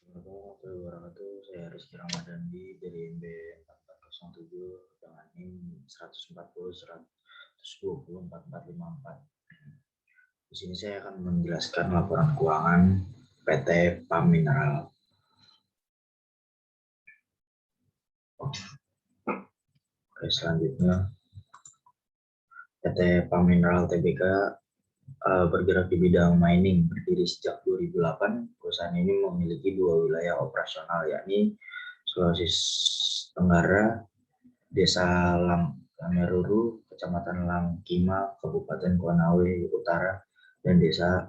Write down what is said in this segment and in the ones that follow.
Assalamualaikum warahmatullahi wabarakatuh. Saya Rizky Ramadhandi dari MB 4407 dengan NIM 140 120 4454. Di sini saya akan menjelaskan laporan keuangan PT PAM Mineral. Oke, selanjutnya PT PAM Mineral Tbk bergerak di bidang mining, berdiri sejak 2008. Perusahaan ini memiliki dua wilayah operasional, yakni Sulawesi Tenggara, Desa Lameruru, Kecamatan Langkima, Kabupaten Konawe Utara, dan Desa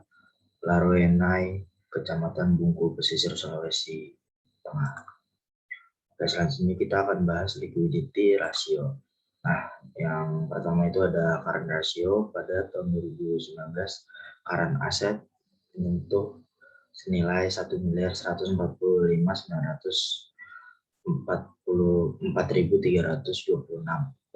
Laroenai, Kecamatan Bungkul, Pesisir Sulawesi Tengah. Oke, selanjutnya kita akan bahas liquidity ratio. Nah, yang pertama itu ada current ratio pada tahun 2019, current asset menyentuh senilai 1.145.944.326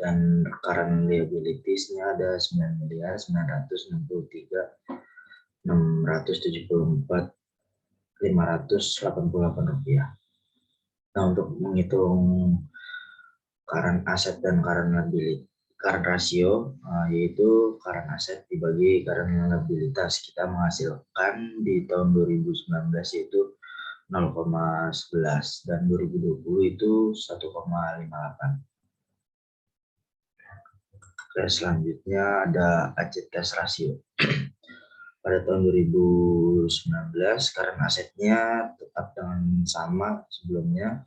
dan current liabilities-nya ada 9.996.674.588 rupiah. Nah, untuk menghitung current asset dan current liability, current ratio yaitu current asset dibagi current liabilitas, kita menghasilkan di tahun 2019 yaitu 0,11 dan 2020 itu 1,58. Oke, selanjutnya ada ACTS ratio. Pada tahun 2019 current asetnya tetap dengan sama sebelumnya,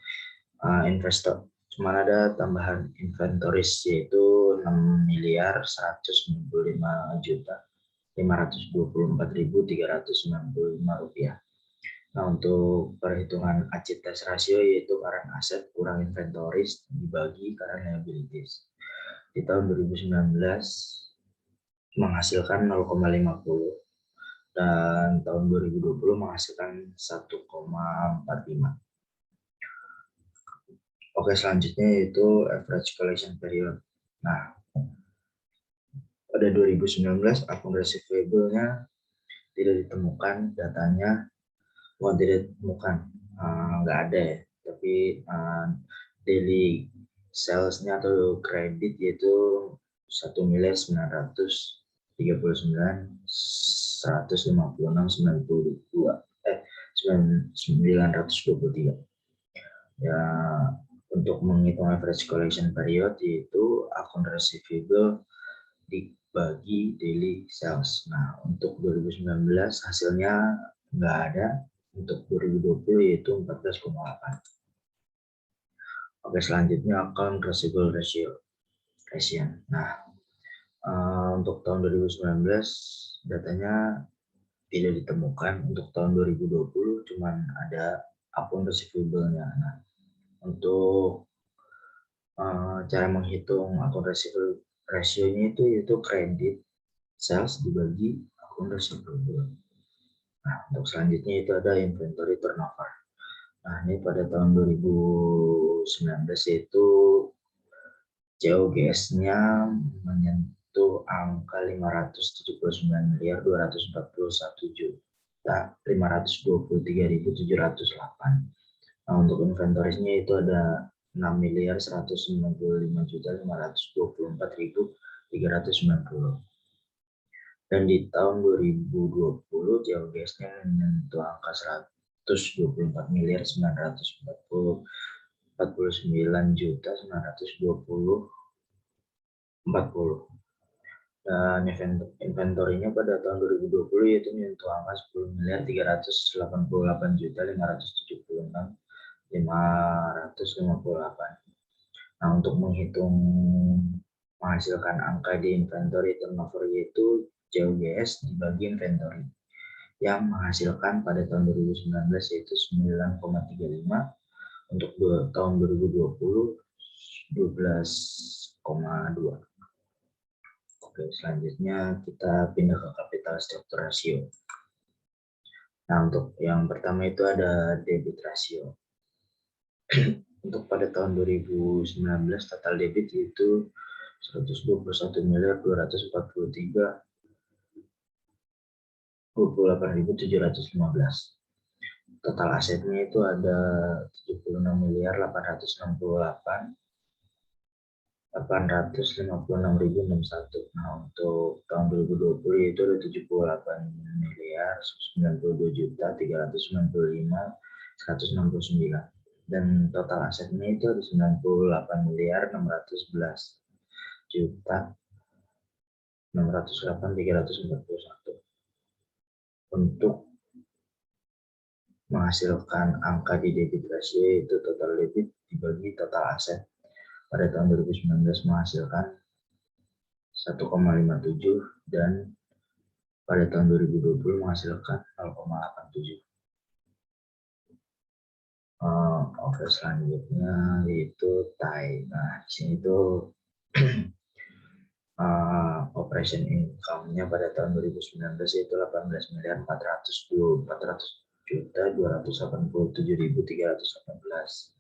investor cuma ada tambahan inventories yaitu 6.595.395 rupiah. Nah, untuk perhitungan ACTS ratio yaitu current asset kurang inventories dibagi current liabilities. Di tahun 2019 menghasilkan 0,50 dan tahun 2020 menghasilkan 1,45. Oke, selanjutnya yaitu average collection period. Nah, pada 2019 akun receivable-nya tidak ditemukan datanya, bukan tidak ditemukan, nggak ada ya, tapi daily sales-nya atau kredit yaitu 1.903.956.923 ya. Untuk menghitung average collection period yaitu akun receivable dibagi daily sales. Nah, untuk 2019 hasilnya nggak ada, untuk 2020 yaitu 14,8. Oke, selanjutnya account receivable ratio. Nah, untuk tahun 2019 datanya tidak ditemukan. Untuk tahun 2020 cuman ada akun receivable-nya. Nah, untuk cara menghitung akun receivable ratio-nya itu yaitu kredit sales dibagi akun receivable. Nah, untuk selanjutnya itu ada inventory turnover. Nah, ini pada tahun 2019 itu COGS-nya menyentuh angka 579.241.523.708. Nah, untuk inventory-nya itu ada 6.195.524.390. Dan di tahun 2020 COGS-nya menyentuh angka 124.949.920.40. Dan inventory-nya pada tahun 2020 yaitu menyentuh angka 10.388.576.558. Nah, untuk menghitung menghasilkan angka di inventory turnover yaitu COGS dibagi inventory yang menghasilkan pada tahun 2019 yaitu 9,35, untuk tahun 2020 12,2. Oke, selanjutnya kita pindah ke capital structure ratio. Nah, untuk yang pertama itu ada debit ratio. Untuk pada tahun 2019 total debit itu 121.243.28.715. total asetnya itu ada 76.856.856.061. Nah, untuk tahun 2020 itu ada 78.992.395.169. Dan total asetnya itu ada 98.611.341. Untuk menghasilkan angka di debit ratio itu total debit dibagi total aset pada tahun 2019 menghasilkan 1,57 dan pada tahun 2020 menghasilkan 0,87. Oke, selanjutnya yaitu TAI. Nah, di sini tuh operation income-nya pada tahun 2019 itu 18.400.287.318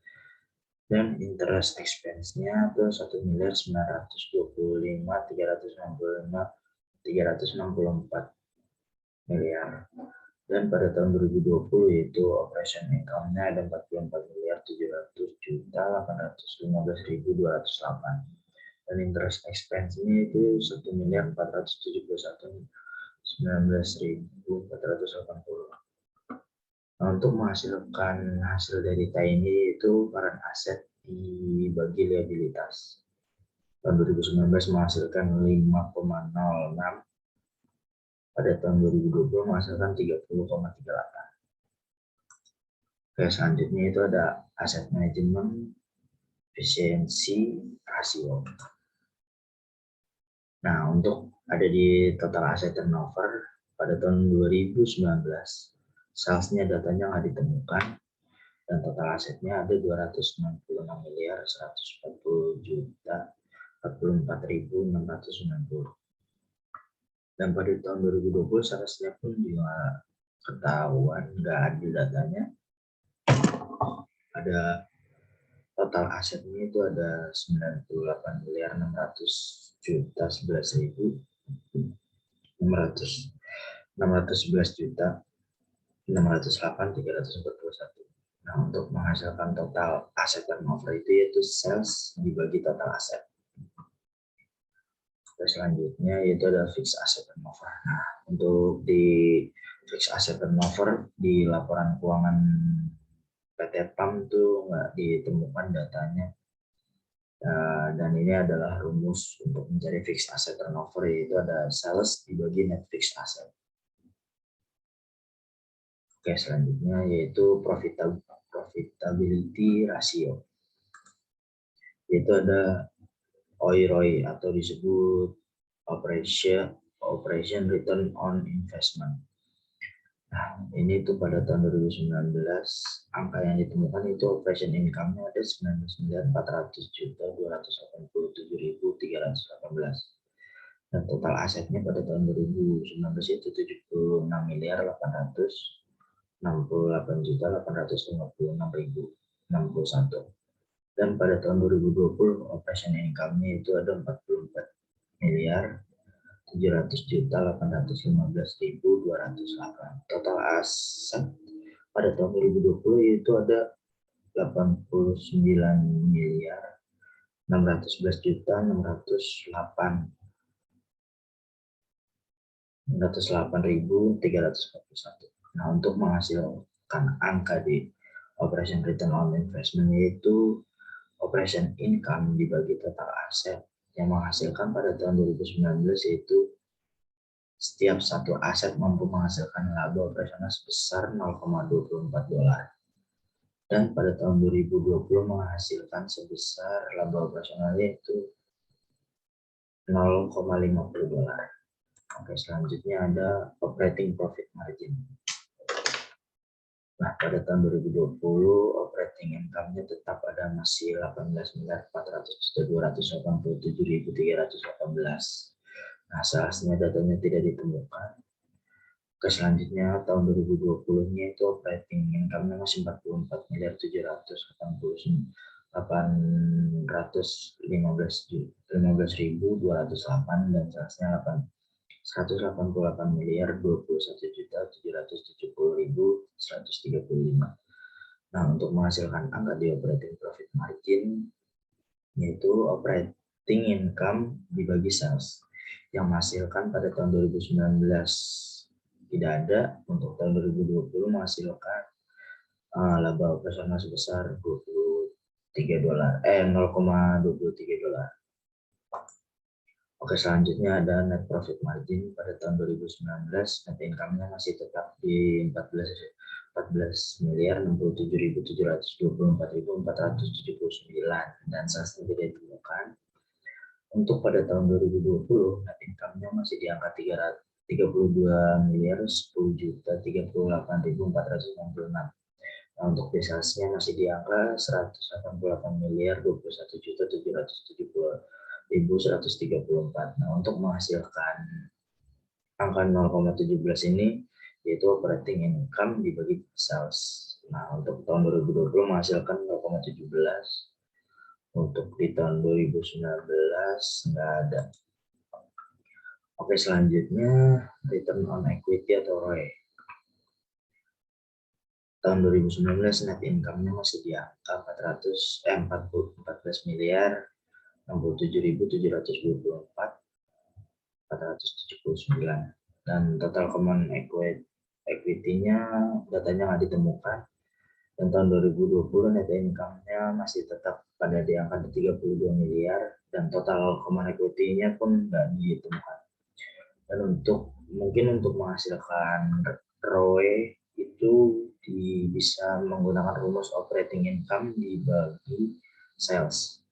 dan interest expense-nya itu 1.925.364 miliar. Dan pada tahun 2020 itu operation income-nya ada 44.700.815.208 dan interest expense-nya itu 1.471.19.480. Nah, untuk menghasilkan hasil dari TAI ini itu current aset dibagi liabilitas. Tahun 2019 menghasilkan 5,06, pada tahun 2020 menghasilkan 30,38. Oke, selanjutnya itu ada aset manajemen efisiensi rasio. Nah, untuk ada di total aset turnover pada tahun 2019, salesnya datanya nggak ditemukan, dan total asetnya ada 266.140.044.690. Dan pada tahun 2020 salesnya pun juga ketahuan nggak ada datanya. Ada total asetnya itu ada 98.611.608.341. Nah, untuk menghasilkan total aset turnover itu yaitu sales dibagi total aset. Terus selanjutnya yaitu ada fixed asset turnover. Nah, untuk di fixed asset turnover di laporan keuangan PT PAM itu nggak ditemukan datanya. Dan ini adalah rumus untuk mencari fixed asset turnover, yaitu ada sales dibagi net fixed asset. Oke, selanjutnya yaitu profitability ratio. Yaitu ada OIROI atau disebut operation return on investment. Nah, ini tuh pada tahun 2019 angka yang ditemukan itu operation income-nya ada 99.400.287.318 dan total asetnya pada tahun 2019 itu 76.856.851 dan pada tahun 2020 operation income-nya itu ada 44.700.815.208. Total aset pada tahun 2020 itu ada 89.908.341. Nah, untuk menghasilkan angka di operation return on investment yaitu operation income dibagi total aset yang menghasilkan pada tahun 2019 yaitu setiap satu aset mampu menghasilkan laba operasional sebesar $0,24 dan pada tahun 2020 menghasilkan sebesar laba operasional yaitu $0,50. Oke, selanjutnya ada operating profit margin. Nah, pada tahun 2020 operating income-nya tetap ada masih 18.400.287.318. Nah, salesnya datanya tidak ditemukan. Ke selanjutnya tahun 2020-nya itu operating income-nya masih 44.715.208 dan salesnya 188.021.770.911. 135. Nah, untuk menghasilkan angka di operating profit margin, yaitu operating income dibagi sales, yang menghasilkan pada tahun 2019 tidak ada, untuk tahun 2020 menghasilkan laba operasional sebesar $0,23. Oke, selanjutnya ada net profit margin pada tahun 2019. Net income-nya masih tetap di 14 miliar 67.724.479 dan sales tidak ditemukan. Untuk pada tahun 2020, net income-nya masih di angka 32 miliar 10.038.466. Nah, untuk sales-nya masih di angka 188 miliar 21.770.134. Nah, untuk menghasilkan angka 0,17 ini yaitu operating income dibagi sales. Nah, untuk tahun 2020 menghasilkan 0,17. Untuk di tahun 2019 nggak ada. Oke, selanjutnya return on equity atau ROE. Tahun 2019 net income-nya masih di angka 14 miliar 67.724.479 dan total common equity-nya datanya nggak ditemukan. Dan tahun 2020 net income-nya masih tetap pada di angka 32 miliar dan total common equity-nya pun nggak ditemukan. Dan mungkin untuk menghasilkan ROE itu bisa menggunakan rumus operating income dibagi sales.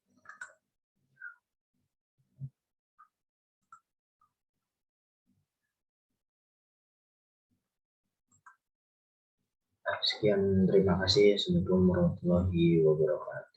Sekian, terima kasih. Assalamualaikum warahmatullahi wabarakatuh.